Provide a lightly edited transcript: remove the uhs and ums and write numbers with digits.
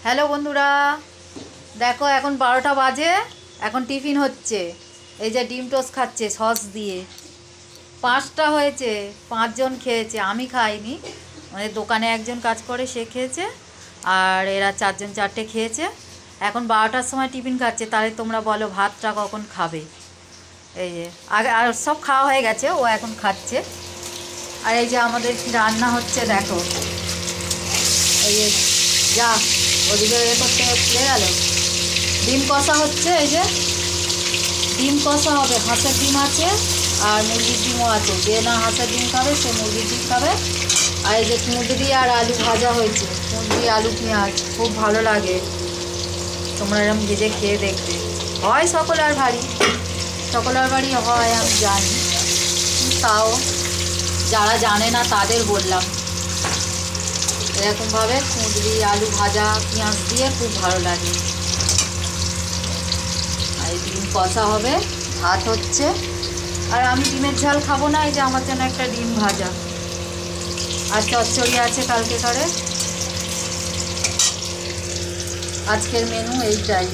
Hello বন্ধুরা, দেখো এখন 12টা বাজে। এখন টিফিন হচ্ছে। এই যে ডিম টোস্ট খাচ্ছে সস দিয়ে। 5টা হয়েছে, 5 জন খেয়েছে, আমি খাইনি। মানে দোকানে একজন কাজ করে, সে খেয়েছে। আর এরা 4 জন 4টে খেয়েছে। এখন 12টার সময় টিফিন খাচ্ছে। তাহলে তোমরা বলো ভাতটা কখন খাবে? এই যে আগে আর সব খাওয়া হয়ে গেছে, ও এখন খাচ্ছে। আর এই যে আমাদের কি রান্না হচ্ছে দেখো। এই যে যা ওদিকে এ করতে খুলে গেল। ডিম কষা হচ্ছে। এই যে ডিম কষা হবে, হাঁসের ডিম আছে আর মুরগির ডিমও আছে। যে না হাঁসের ডিম খাবে সে মুরগির ডিম খাবে। আর এই যে কুঁদরি আর আলু ভাজা হয়েছে, কুঁদরি আলু পেঁয়াজ, খুব ভালো লাগে। তোমরা এরকম ভেজে খেয়ে দেখবে। হয় সকলের বাড়ি, সকলের বাড়ি হয় আমি জানি, তাও যারা জানে না তাদের বললাম। এরকমভাবে কুঁদরি আলু ভাজা পেঁয়াজ দিয়ে খুব ভালো লাগে। আর এই ডিম কষা হবে, ভাত হচ্ছে। আর আমি ডিমের ঝাল খাবো না, এই যে আমার জন্য একটা ডিম ভাজা আর চচ্চড়ি আছে কালকে করে। আজকের মেনু এইটাই।